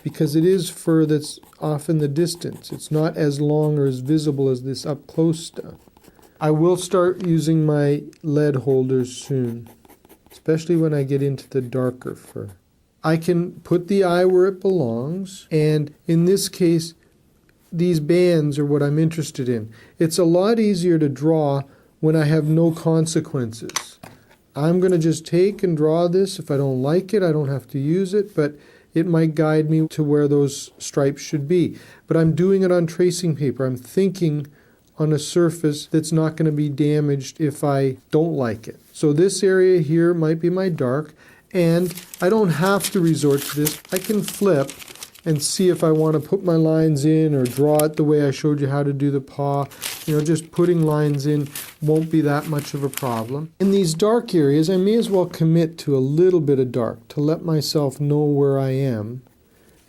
because it is fur that's off in the distance. It's not as long or as visible as this up close stuff. I will start using my lead holders soon, especially when I get into the darker fur. I can put the eye where it belongs, and in this case, these bands are what I'm interested in. It's a lot easier to draw when I have no consequences. I'm going to just take and draw this. If I don't like it, I don't have to use it, but it might guide me to where those stripes should be. But I'm doing it on tracing paper. I'm thinking on a surface that's not going to be damaged if I don't like it. So this area here might be my dark, and I don't have to resort to this. I can flip and see if I want to put my lines in or draw it the way I showed you how to do the paw. Just putting lines in won't be that much of a problem. In these dark areas, I may as well commit to a little bit of dark to let myself know where I am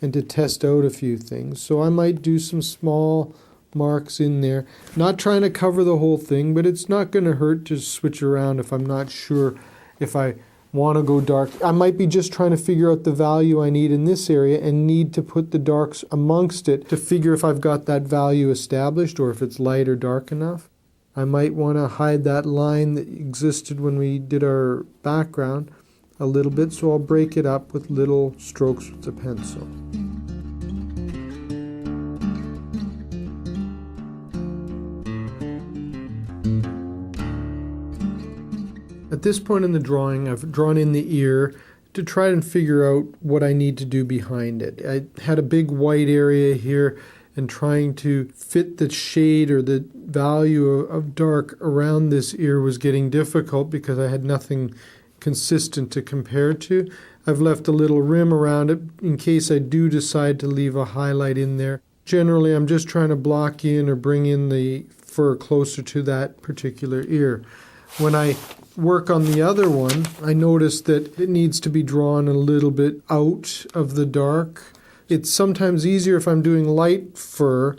and to test out a few things. So I might do some small marks in there, not trying to cover the whole thing, but it's not going to hurt to switch around if I'm not sure if I want to go dark. I might be just trying to figure out the value I need in this area and need to put the darks amongst it to figure if I've got that value established or if it's light or dark enough. I might want to hide that line that existed when we did our background a little bit, so I'll break it up with little strokes with the pencil. At this point in the drawing, I've drawn in the ear to try and figure out what I need to do behind it. I had a big white area here, and trying to fit the shade or the value of dark around this ear was getting difficult because I had nothing consistent to compare to. I've left a little rim around it in case I do decide to leave a highlight in there. Generally, I'm just trying to block in or bring in the fur closer to that particular ear. When I work on the other one, I notice that it needs to be drawn a little bit out of the dark. It's sometimes easier if I'm doing light fur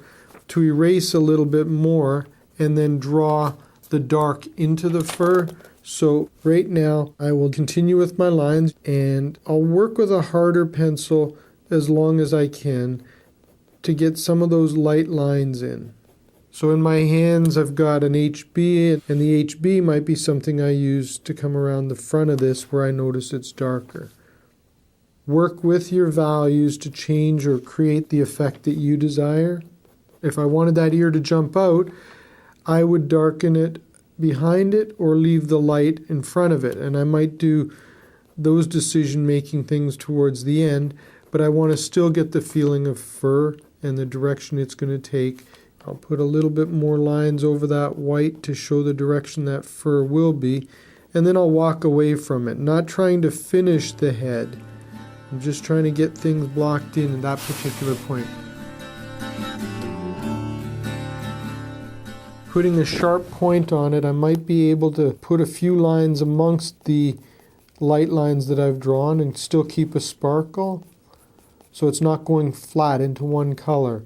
to erase a little bit more and then draw the dark into the fur. So right now I will continue with my lines, and I'll work with a harder pencil as long as I can to get some of those light lines in. So in my hands I've got an HB, and the HB might be something I use to come around the front of this where I notice it's darker. Work with your values to change or create the effect that you desire. If I wanted that ear to jump out, I would darken it behind it or leave the light in front of it. And I might do those decision-making things towards the end, but I want to still get the feeling of fur and the direction it's going to take. I'll put a little bit more lines over that white to show the direction that fur will be, and then I'll walk away from it, not trying to finish the head. I'm just trying to get things blocked in at that particular point. Putting a sharp point on it, I might be able to put a few lines amongst the light lines that I've drawn and still keep a sparkle, so it's not going flat into one color.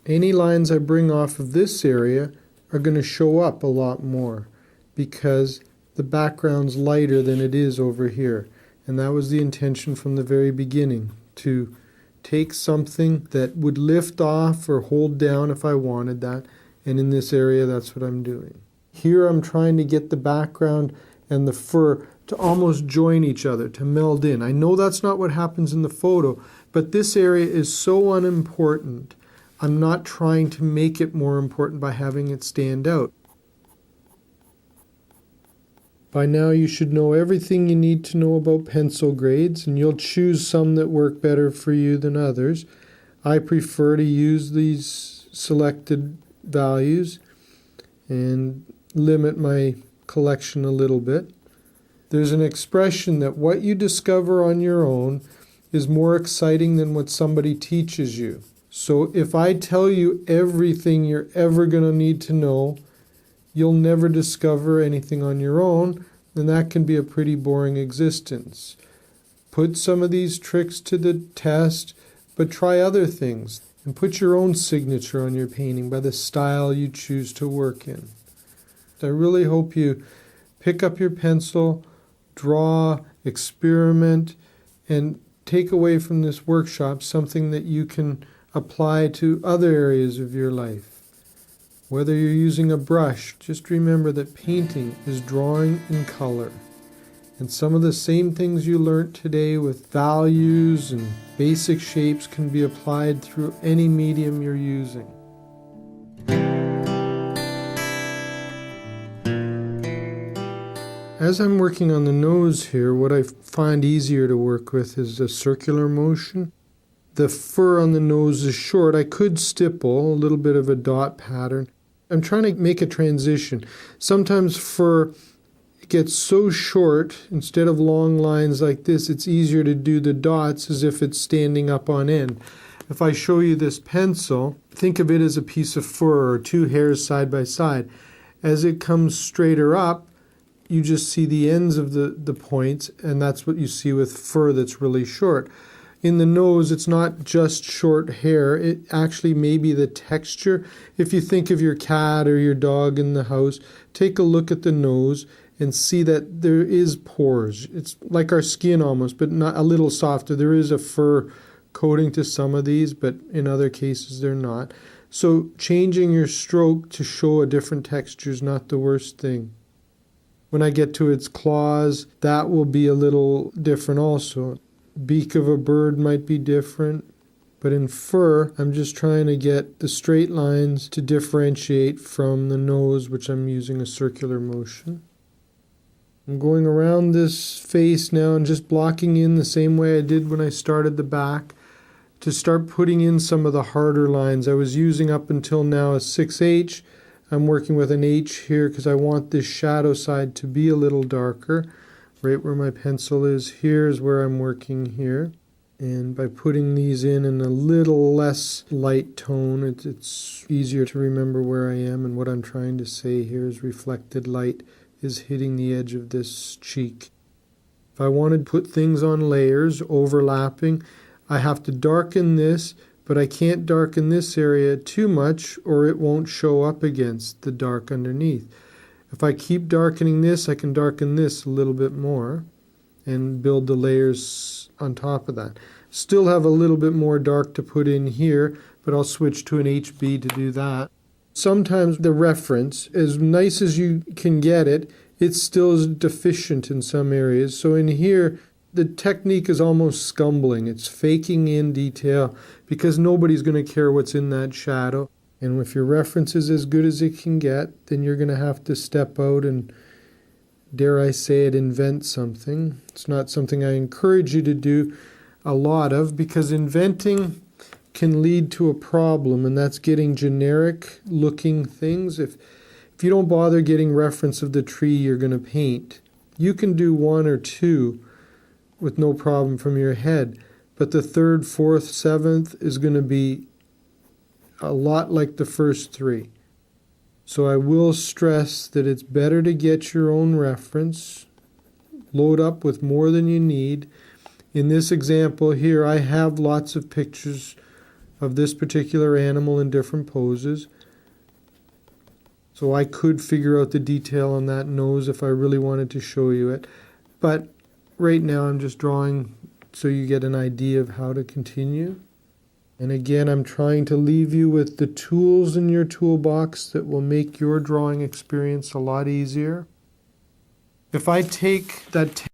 Any lines I bring off of this area are going to show up a lot more because the background's lighter than it is over here. And that was the intention from the very beginning, to take something that would lift off or hold down if I wanted that. And in this area, that's what I'm doing. Here I'm trying to get the background and the fur to almost join each other, to meld in. I know that's not what happens in the photo, but this area is so unimportant. I'm not trying to make it more important by having it stand out. By now you should know everything you need to know about pencil grades, and you'll choose some that work better for you than others. I prefer to use these selected values and limit my collection a little bit. There's an expression that what you discover on your own is more exciting than what somebody teaches you. So if I tell you everything you're ever going to need to know, you'll never discover anything on your own, and that can be a pretty boring existence. Put some of these tricks to the test, but try other things, and put your own signature on your painting by the style you choose to work in. I really hope you pick up your pencil, draw, experiment, and take away from this workshop something that you can apply to other areas of your life. Whether you're using a brush, just remember that painting is drawing in color. And some of the same things you learned today with values and basic shapes can be applied through any medium you're using. As I'm working on the nose here, what I find easier to work with is a circular motion. The fur on the nose is short. I could stipple a little bit of a dot pattern. I'm trying to make a transition. Sometimes fur gets so short, instead of long lines like this, it's easier to do the dots as if it's standing up on end. If I show you this pencil, think of it as a piece of fur or two hairs side by side. As it comes straighter up, you just see the ends of the points, and that's what you see with fur that's really short. In the nose, it's not just short hair. It actually may be the texture. If you think of your cat or your dog in the house, take a look at the nose and see that there is pores. It's like our skin almost, but not a little softer. There is a fur coating to some of these, but in other cases they're not. So changing your stroke to show a different texture is not the worst thing. When I get to its claws, that will be a little different also. Beak of a bird might be different, but in fur, I'm just trying to get the straight lines to differentiate from the nose, which I'm using a circular motion. I'm going around this face now and just blocking in the same way I did when I started the back to start putting in some of the harder lines. I was using up until now a 6H. I'm working with an H here because I want this shadow side to be a little darker. Right where my pencil is, here is where I'm working here. And by putting these in a little less light tone, it's easier to remember where I am, and what I'm trying to say here is reflected light is hitting the edge of this cheek. If I want to put things on layers, overlapping, I have to darken this, but I can't darken this area too much or it won't show up against the dark underneath. If I keep darkening this, I can darken this a little bit more and build the layers on top of that. Still have a little bit more dark to put in here, but I'll switch to an HB to do that. Sometimes the reference, as nice as you can get it, it's still deficient in some areas. So in here, the technique is almost scumbling. It's faking in detail because nobody's going to care what's in that shadow. And if your reference is as good as it can get, then you're going to have to step out and, dare I say it, invent something. It's not something I encourage you to do a lot of, because inventing can lead to a problem, and that's getting generic looking things. If you don't bother getting reference of the tree you're going to paint, you can do one or two with no problem from your head, but the third, fourth, seventh is going to be a lot like the first three. So I will stress that it's better to get your own reference, load up with more than you need. In this example here, I have lots of pictures of this particular animal in different poses. So I could figure out the detail on that nose if I really wanted to show you it. But right now I'm just drawing so you get an idea of how to continue. And again, I'm trying to leave you with the tools in your toolbox that will make your drawing experience a lot easier. If I take that